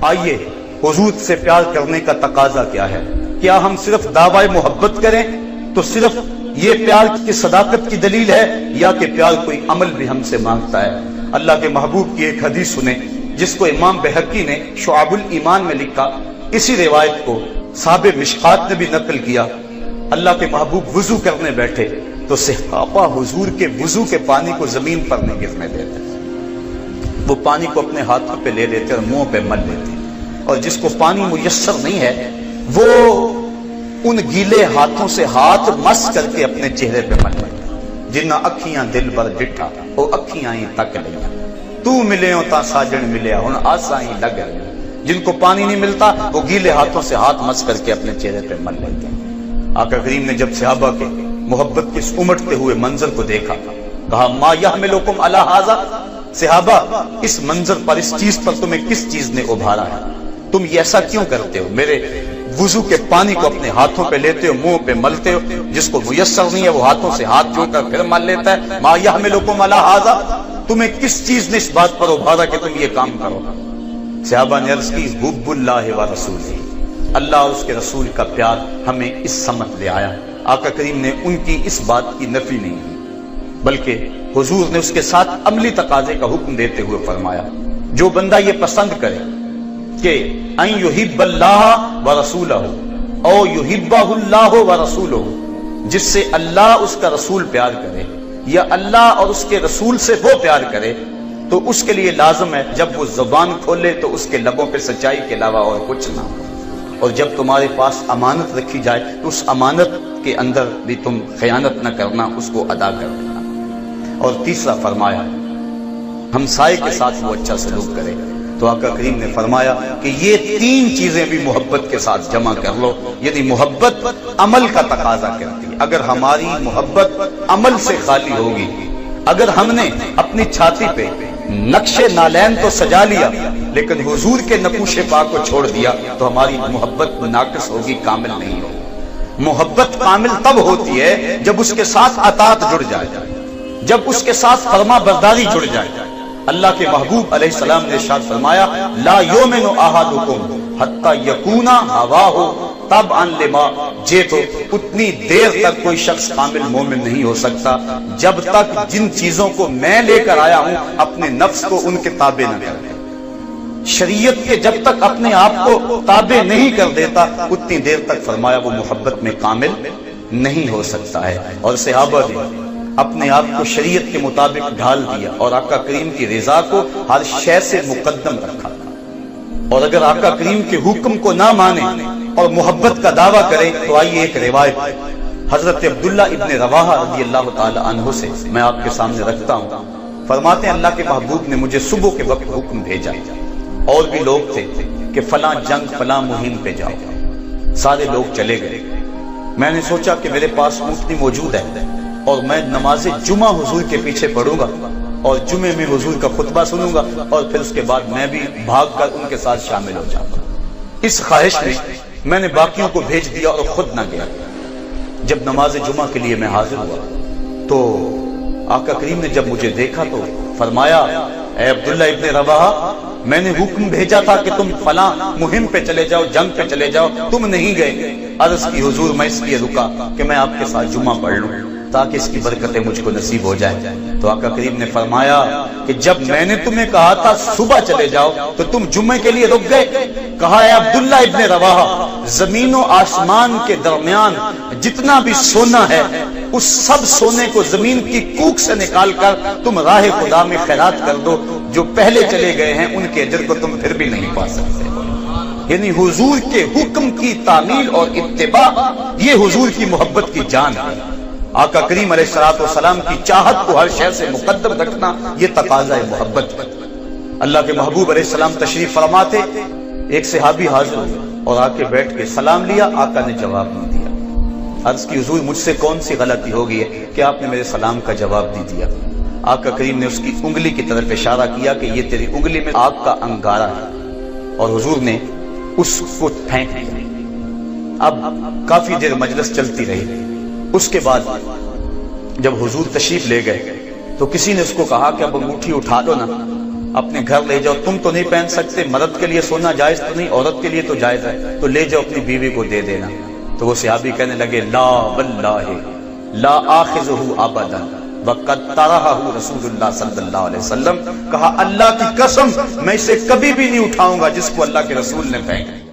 آئیے حضور سے پیار کرنے کا تقاضا کیا ہے؟ کیا ہم صرف دعوی محبت کریں تو صرف یہ پیار کی صداقت کی دلیل ہے، یا کہ پیار کوئی عمل بھی ہم سے مانگتا ہے؟ اللہ کے محبوب کی ایک حدیث سنیں جس کو امام بہقی نے شعب الایمان میں لکھا، اسی روایت کو صحابہ مشکات نے بھی نقل کیا۔ اللہ کے محبوب وضو کرنے بیٹھے تو صحابہ حضور کے وضو کے پانی کو زمین پر نہیں گرنے دیتے، وہ پانی کو اپنے ہاتھوں پہ لے لیتے اور منہ پہ مل لیتے، اور جس کو پانی میسر نہیں ہے وہ ان گیلے ہاتھوں سے ہاتھ مس کر کے اپنے چہرے پہ مل لیتا۔ جنہ اکھیاں دل بر ڈٹھا وہ اکھیاں ہی تک لیا، تو ملے ہو تا ساجن ملیا ہن آساں ہی لگ گئی۔ جن کو پانی نہیں ملتا وہ گیلے ہاتھوں سے ہاتھ مس کر کے اپنے چہرے پہ مل لیتے ہیں۔ آقا کریم نے جب صحابہ کے محبت کے اس امٹتے ہوئے منظر کو دیکھا، کہا ما یحملکم علی ھذا، صحابہ اس منظر پر، اس چیز پر تمہیں کس چیز نے ابھارا ہے؟ تم یہ ایسا کیوں کرتے ہو؟ میرے وضو کے پانی کو اپنے ہاتھوں پہ لیتے ہو، منہ پہ ملتے ہو، جس کو میسر نہیں ہے وہ ہاتھوں سے ہاتھ جوڑ کر پھر مل لیتا ہے۔ ما یحملکم علی ھذا، تمہیں کس چیز نے اس بات پر ابھارا کہ تم یہ کام کرو؟ صحابہ نے عرض کی حب اللہ و رسولہ، اللہ اور اس کے رسول کا پیار ہمیں اس سمت لے آیا۔ آقا کریم نے ان کی اس بات کی نفی نہیں کی، بلکہ حضور نے اس کے ساتھ عملی تقاضے کا حکم دیتے ہوئے فرمایا، جو بندہ یہ پسند کرے کہ ان یحب اللہ ورسولہ او یحبہ اللہ ورسولہ، جس سے اللہ اس کا رسول پیار کرے یا اللہ اور اس کے رسول سے وہ پیار کرے، تو اس کے لیے لازم ہے جب وہ زبان کھولے تو اس کے لبوں پہ سچائی کے علاوہ اور کچھ نہ ہو، اور جب تمہارے پاس امانت رکھی جائے تو اس امانت کے اندر بھی تم خیانت نہ کرنا، اس کو ادا کر دینا۔ اور تیسرا فرمایا ہمسائے کے ساتھ وہ اچھا سلوک کرے، تو آقا کریم نے فرمایا کہ یہ تین چیزیں بھی محبت کے ساتھ جمع کر لو، یعنی محبت عمل کا تقاضا کرتی ہے۔ اگر ہماری محبت عمل سے خالی ہوگی، اگر ہم نے اپنی چھاتی پہ نقش نالین تو سجا لیا لیکن حضور کے نقوش پاک کو چھوڑ دیا تو ہماری محبت ناقص ہوگی، کامل نہیں ہوگی۔ محبت کامل تب ہوتی ہے جب اس کے ساتھ اطاعت جڑ جائے، جب اس کے ساتھ فرما برداری جڑ جائے۔ اللہ کے محبوب علیہ السلام نے ارشاد فرمایا لا یؤمن احدکم حتی یکون ہواہ تبعا لما جئت، اتنی دیر تک کوئی شخص کامل مومن نہیں ہو سکتا جب تک جن چیزوں کو میں لے کر آیا ہوں اپنے نفس کو ان کے تابع نہ کر دے۔ شریعت کے جب تک اپنے آپ کو تابع نہیں کر دیتا اتنی دیر تک فرمایا وہ محبت میں کامل نہیں ہو سکتا ہے۔ اور صحابہ نے اپنے آپ کو شریعت کے مطابق ڈھال دیا اور آقا کریم کی رضا کو ہر شے سے مقدم رکھا، اور اگر آقا کریم کے حکم کو نہ مانے اور محبت کا دعویٰ کرے تو آئیے ایک روایت حضرت عبداللہ ابن رواحہ رضی اللہ تعالی عنہ سے میں آپ کے سامنے رکھتا ہوں۔ فرماتے ہیں اللہ کے محبوب نے مجھے صبح کے وقت حکم بھیجا، اور بھی لوگ تھے کہ فلاں جنگ فلاں مہم پہ جاؤ، سارے لوگ چلے گئے۔ میں نے سوچا کہ میرے پاس اونٹنی موجود ہے اور میں نماز جمعہ حضور کے پیچھے پڑھوں گا اور جمعے میں حضور کا خطبہ سنوں گا، اور پھر اس کے بعد میں بھی بھاگ کر ان کے ساتھ شامل ہو جاؤں گا۔ اس خواہش میں نے باقیوں کو بھیج دیا اور خود نہ گیا۔ جب نماز جمعہ کے لیے میں حاضر ہوا تو آقا کریم نے جب مجھے دیکھا تو فرمایا اے عبداللہ ابن رواحہ، میں نے حکم بھیجا تھا کہ تم فلاں مہم پہ چلے جاؤ، جنگ پہ چلے جاؤ، تم نہیں گئے۔ عرض کی حضور میں اس لیے رکا کہ میں آپ کے ساتھ جمعہ پڑھ لوں تاکہ اس کی برکتیں مجھ کو نصیب ہو جائیں۔ تو آقا کریم نے فرمایا کہ جب میں نے تمہیں کہا تھا صبح چلے جاؤ تو تم جمعے کے لیے رک گئے۔ کہا ہے عبداللہ ابن رواحہ، زمین و آسمان کے درمیان جتنا بھی سونا ہے اس سب سونے کو زمین کی کوکھ سے نکال کر تم راہ خدا میں خیرات کر دو، جو پہلے چلے گئے ہیں ان کے اجر کو تم پھر بھی نہیں پا سکتے۔ یعنی حضور کے حکم کی تعمیل اور اتباع یہ حضور کی محبت کی جان ہے۔ آقا کریم علیہ الصلوۃ والسلام کی چاہت کو ہر شے سے مقدم رکھنا یہ تقاضا ہے محبت۔ اللہ کے محبوب علیہ السلام تشریف فرما تھے، ایک صحابی حاضر ہوا اور آ کے بیٹھ کے سلام لیا، آقا نے جواب نہیں دیا۔ عرض کی حضور مجھ سے کون سی غلطی ہو گئی ہے کہ آپ نے میرے سلام کا جواب نہیں دیا؟ آقا کریم نے اس کی انگلی کی طرف اشارہ کیا کہ یہ تیری انگلی میں آگ کا انگارہ ہے، اور حضور نے اس کو پھینک دیا۔ اب کافی دیر مجلس چلتی رہی۔ اس کے بعد جب حضور تشریف لے گئے تو کسی نے اس کو کہا کہ اب انگوٹھی اٹھا دو نا، اپنے گھر لے جاؤ، تم تو نہیں پہن سکتے، مرد کے لیے سونا جائز تو نہیں، عورت کے لیے تو جائز ہے، تو لے جاؤ اپنی بیوی کو دے دینا۔ تو وہ صحابی کہنے لگے لا واللہ لا آخذہ ابدا وقد طرحہ رسول اللہ صلی اللہ علیہ وسلم، کہا اللہ کی قسم میں اسے کبھی بھی نہیں اٹھاؤں گا جس کو اللہ کے رسول نے پھینکا۔